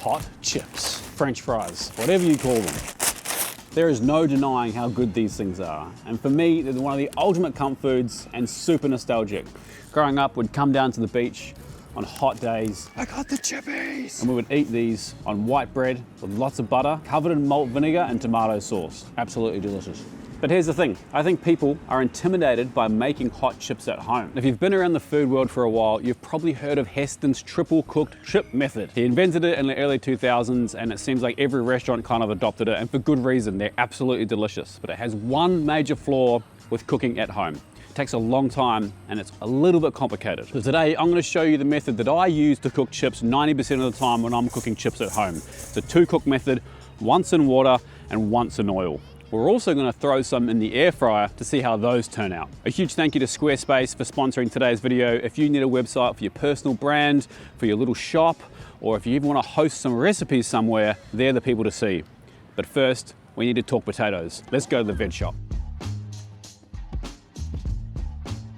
hot chips, French fries, whatever you call them. There is no denying how good these things are. And for me, they're one of the ultimate comfort foods and super nostalgic. Growing up, we'd come down to the beach on hot days. I got the chippies! And we would eat these on white bread with lots of butter, covered in malt vinegar and tomato sauce. Absolutely delicious. But here's the thing, I think people are intimidated by making hot chips at home. If you've been around the food world for a while, you've probably heard of Heston's triple cooked chip method. He invented it in the early 2000s and it seems like every restaurant kind of adopted it, and for good reason. They're absolutely delicious. But it has one major flaw with cooking at home. It takes a long time and it's a little bit complicated. So today I'm going to show you the method that I use to cook chips 90% of the time when I'm cooking chips at home. It's a two-cook method, once in water and once in oil. We're also going to throw some in the air fryer to see how those turn out. A huge thank you to Squarespace for sponsoring today's video. If you need a website for your personal brand, for your little shop, or if you even want to host some recipes somewhere, they're the people to see. But first, we need to talk potatoes. Let's go to the veg shop.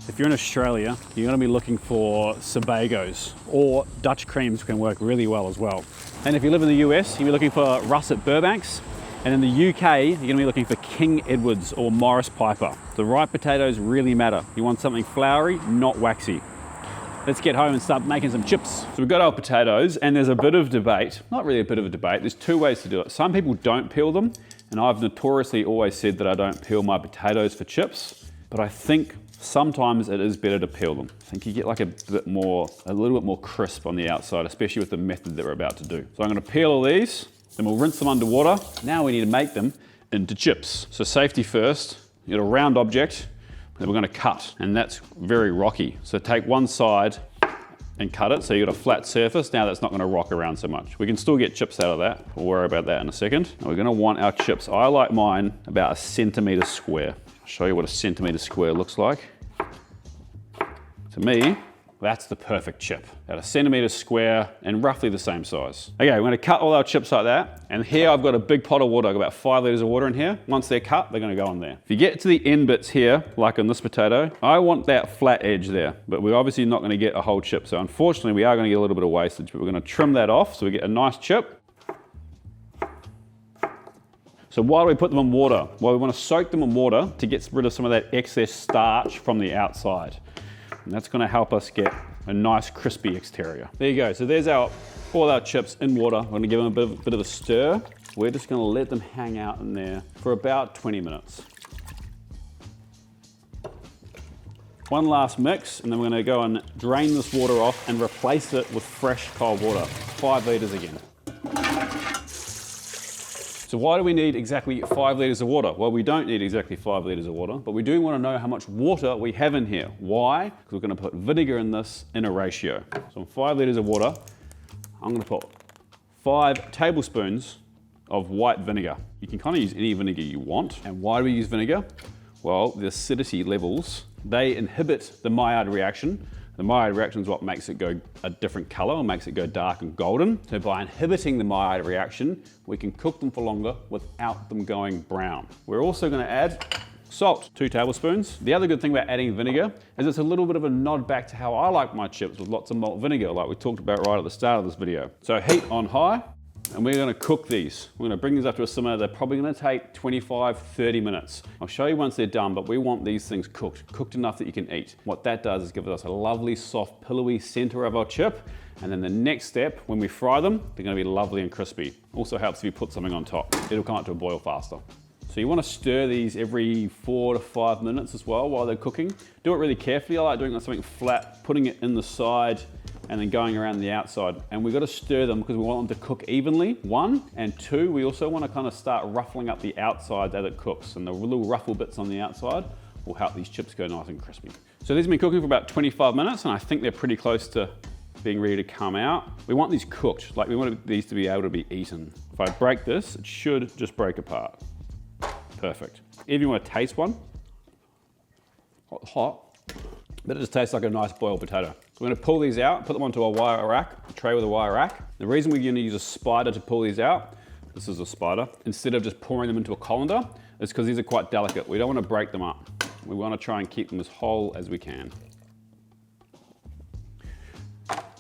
If you're in Australia, you're going to be looking for Sebagos, or Dutch creams can work really well as well. And if you live in the US, you'll be looking for russet Burbanks. And in the UK, you're going to be looking for King Edwards or Morris Piper. The right potatoes really matter. You want something floury, not waxy. Let's get home and start making some chips. So we've got our potatoes, and there's a bit of debate, not really a bit of a debate, there's two ways to do it. Some people don't peel them, and I've notoriously always said that I don't peel my potatoes for chips, but I think sometimes it is better to peel them. I think you get like a little bit more crisp on the outside, especially with the method that we're about to do. So I'm going to peel all these. Then we'll rinse them underwater. Now we need to make them into chips. So safety first, you get a round object that we're going to cut, and that's very rocky. So take one side and cut it so you got a flat surface. Now that's not going to rock around so much. We can still get chips out of that. We'll worry about that in a second. Now we're going to want our chips. I like mine about 1 centimeter square. I'll show you what 1 centimeter square looks like. To me, that's the perfect chip. About 1 centimeter square and roughly the same size. Okay, we're gonna cut all our chips like that. And here I've got a big pot of water. I've got about 5 liters of water in here. Once they're cut, they're gonna go in there. If you get to the end bits here, like on this potato, I want that flat edge there, but we're obviously not gonna get a whole chip. So unfortunately, we are gonna get a little bit of wastage, but we're gonna trim that off so we get a nice chip. So why do we put them in water? Well, we wanna soak them in water to get rid of some of that excess starch from the outside. And that's going to help us get a nice crispy exterior. There you go. So there's all our chips in water. We're going to give them a bit of a stir. We're just going to let them hang out in there for about 20 minutes. One last mix, and then we're going to go and drain this water off and replace it with fresh cold water. 5 liters again. So why do we need exactly 5 liters of water? Well, we don't need exactly 5 liters of water, but we do want to know how much water we have in here. Why? Because we're going to put vinegar in this in a ratio. So in 5 liters of water, I'm going to put 5 tablespoons of white vinegar. You can kind of use any vinegar you want. And why do we use vinegar? Well, the acidity levels, they inhibit the Maillard reaction. The Maillard reaction is what makes it go a different color and makes it go dark and golden. So by inhibiting the Maillard reaction, we can cook them for longer without them going brown. We're also going to add salt, 2 tablespoons. The other good thing about adding vinegar is it's a little bit of a nod back to how I like my chips with lots of malt vinegar, like we talked about right at the start of this video. So heat on high, and we're going to cook these. We're going to bring these up to a simmer. They're probably going to take 25-30 minutes. I'll show you once they're done, but we want these things cooked enough that you can eat. What that does is give us a lovely, soft, pillowy center of our chip. And then the next step, when we fry them, they're going to be lovely and crispy. Also helps if you put something on top. It'll come up to a boil faster. So you want to stir these every 4 to 5 minutes as well while they're cooking. Do it really carefully. I like doing something flat, putting it in the side, and then going around the outside. And we've got to stir them because we want them to cook evenly, 1. And 2, we also want to kind of start ruffling up the outside as it cooks. And the little ruffle bits on the outside will help these chips go nice and crispy. So these have been cooking for about 25 minutes, and I think they're pretty close to being ready to come out. We want these cooked, like we want these to be able to be eaten. If I break this, it should just break apart. Perfect. If you want to taste one, hot, but it just tastes like a nice boiled potato. So we're going to pull these out, put them onto a wire rack, a tray with a wire rack. The reason we're going to use a spider to pull these out, this is a spider, instead of just pouring them into a colander, is because these are quite delicate. We don't want to break them up. We want to try and keep them as whole as we can.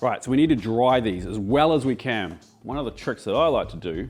Right, so we need to dry these as well as we can. One of the tricks that I like to do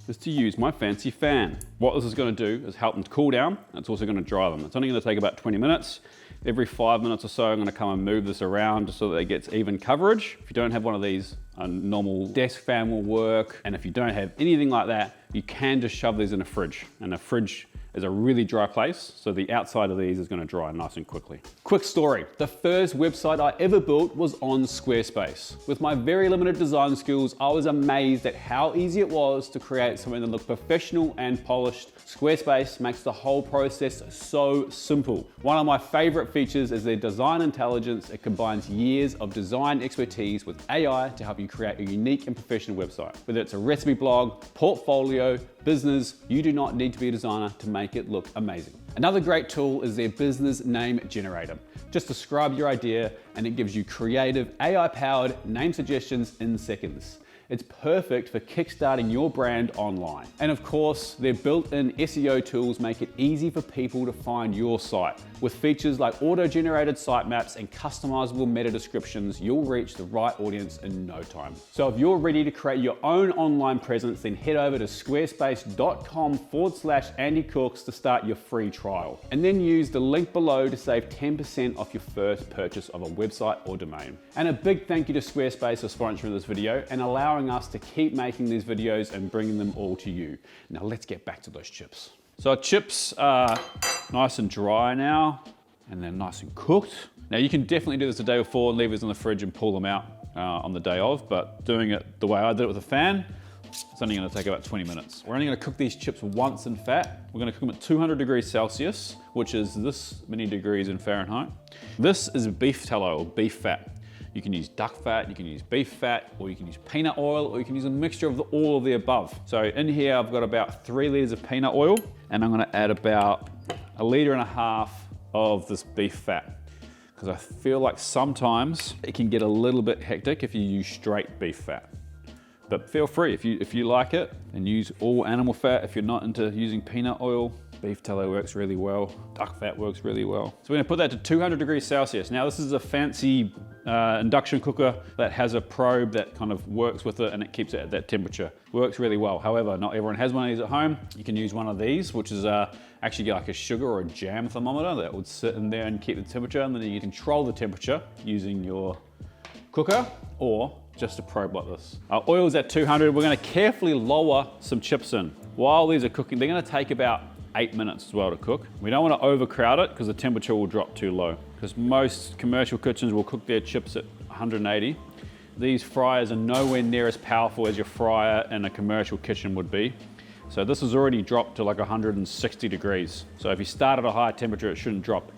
is to use my fancy fan. What this is gonna do is help them cool down, and it's also gonna dry them. It's only gonna take about 20 minutes. Every 5 minutes or so, I'm gonna come and move this around just so that it gets even coverage. If you don't have one of these, a normal desk fan will work. And if you don't have anything like that, you can just shove these in a fridge. And a fridge is a really dry place, so the outside of these is gonna dry nice and quickly. Quick story, the first website I ever built was on Squarespace. With my very limited design skills, I was amazed at how easy it was to create something that looked professional and polished. Squarespace makes the whole process so simple. One of my favorite features is their design intelligence. It combines years of design expertise with AI to help you create a unique and professional website. Whether it's a recipe blog, portfolio, business, you do not need to be a designer to make it look amazing. Another great tool is their business name generator. Just describe your idea and it gives you creative AI-powered name suggestions in seconds. It's perfect for kickstarting your brand online. And of course, their built-in SEO tools make it easy for people to find your site. With features like auto-generated sitemaps and customizable meta descriptions, you'll reach the right audience in no time. So if you're ready to create your own online presence, then head over to squarespace.com/Andy Cooks to start your free trial. And then use the link below to save 10% off your first purchase of a website or domain. And a big thank you to Squarespace for sponsoring this video and allowing us to keep making these videos and bringing them all to you. Now let's get back to those chips. So our chips are nice and dry now, and they're nice and cooked. Now you can definitely do this the day before and leave these in the fridge and pull them out on the day of, but doing it the way I did it with a fan, it's only gonna take about 20 minutes. We're only gonna cook these chips once in fat. We're gonna cook them at 200 degrees Celsius, which is this many degrees in Fahrenheit. This is beef tallow or beef fat. You can use duck fat, you can use beef fat, or you can use peanut oil, or you can use a mixture of all of the above. So in here, I've got about 3 liters of peanut oil, and I'm gonna add about 1.5 liters of this beef fat, because I feel like sometimes it can get a little bit hectic if you use straight beef fat. But feel free, if you like it, and use all animal fat. If you're not into using peanut oil, beef tallow works really well. Duck fat works really well. So we're gonna put that to 200 degrees Celsius. Now this is a fancy induction cooker that has a probe that kind of works with it and it keeps it at that temperature. Works really well. However, not everyone has one of these at home. You can use one of these, which is actually like a sugar or a jam thermometer that would sit in there and keep the temperature, and then you can control the temperature using your cooker or just a probe like this. Our oil's at 200. We're gonna carefully lower some chips in. While these are cooking, they're gonna take about 8 minutes as well to cook. We don't want to overcrowd it because the temperature will drop too low. Because most commercial kitchens will cook their chips at 180. These fryers are nowhere near as powerful as your fryer in a commercial kitchen would be. So this has already dropped to like 160 degrees. So if you start at a higher temperature, it shouldn't drop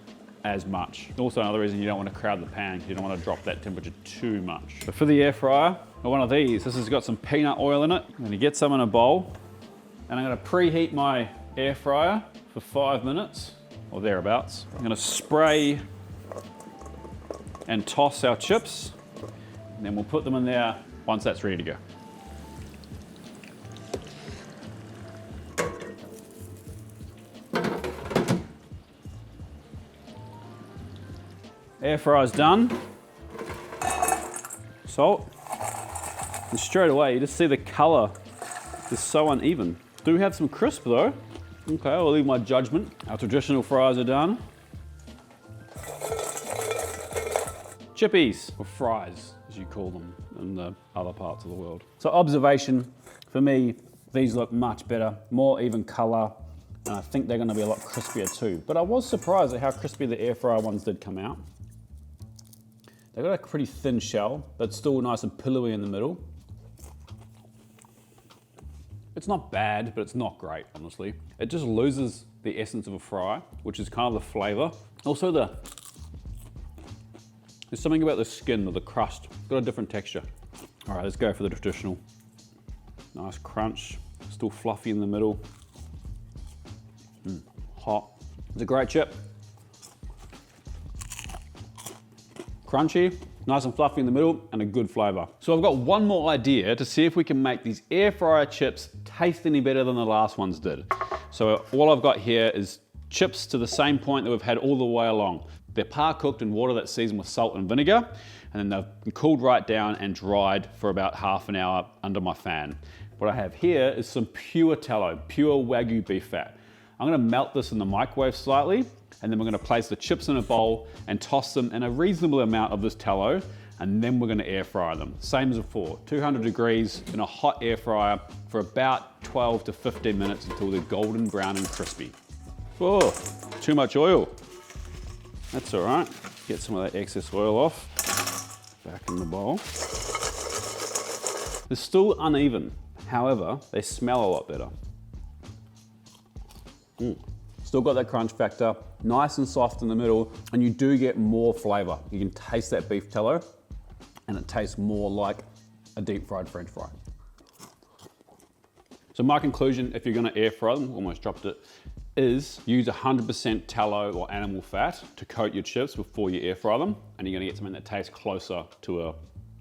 as much. Also another reason you don't want to crowd the pan, you don't want to drop that temperature too much. But for the air fryer, one of these, this has got some peanut oil in it. I'm going to get some in a bowl, and I'm going to preheat my air fryer for 5 minutes or thereabouts. I'm gonna spray and toss our chips, and then we'll put them in there once that's ready to go. Air fryer's done. Salt. And straight away you just see the color is so uneven. Do have some crisp though. Okay, I'll leave my judgment. Our traditional fries are done. Chippies, or fries, as you call them in the other parts of the world. So observation, for me, these look much better, more even color, and I think they're gonna be a lot crispier too. But I was surprised at how crispy the air fryer ones did come out. They've got a pretty thin shell, but still nice and pillowy in the middle. It's not bad, but it's not great, honestly. It just loses the essence of a fry, which is kind of the flavor. Also there's something about the skin or the crust. It's got a different texture. All right, let's go for the traditional. Nice crunch, still fluffy in the middle. Hot. It's a great chip. Crunchy, nice and fluffy in the middle, and a good flavor. So I've got one more idea to see if we can make these air fryer chips taste any better than the last ones did. So all I've got here is chips to the same point that we've had all the way along. They're par cooked in water that's seasoned with salt and vinegar, and then they've been cooled right down and dried for about half an hour under my fan. What I have here is some pure tallow, pure Wagyu beef fat. I'm gonna melt this in the microwave slightly, and then we're gonna place the chips in a bowl and toss them in a reasonable amount of this tallow, and then we're gonna air fry them. Same as before, 200 degrees in a hot air fryer for about 12 to 15 minutes until they're golden brown and crispy. Oh, too much oil. That's all right. Get some of that excess oil off. Back in the bowl. They're still uneven. However, they smell a lot better. Still got that crunch factor, nice and soft in the middle, and you do get more flavor. You can taste that beef tallow, and it tastes more like a deep fried French fry. So my conclusion, if you're gonna air fry them, almost dropped it, is use 100% tallow or animal fat to coat your chips before you air fry them, and you're gonna get something that tastes closer to a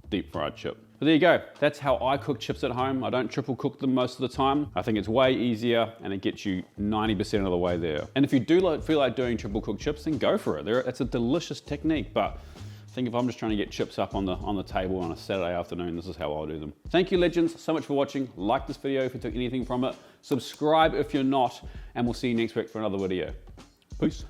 deep fried chip. But there you go, that's how I cook chips at home. I don't triple cook them most of the time. I think it's way easier and it gets you 90% of the way there. And if you do feel like doing triple cooked chips, then go for it. It's a delicious technique, but I think if I'm just trying to get chips up on the table on a Saturday afternoon, this is how I'll do them. Thank you, legends, so much for watching. Like this video if you took anything from it. Subscribe if you're not, and we'll see you next week for another video. Peace.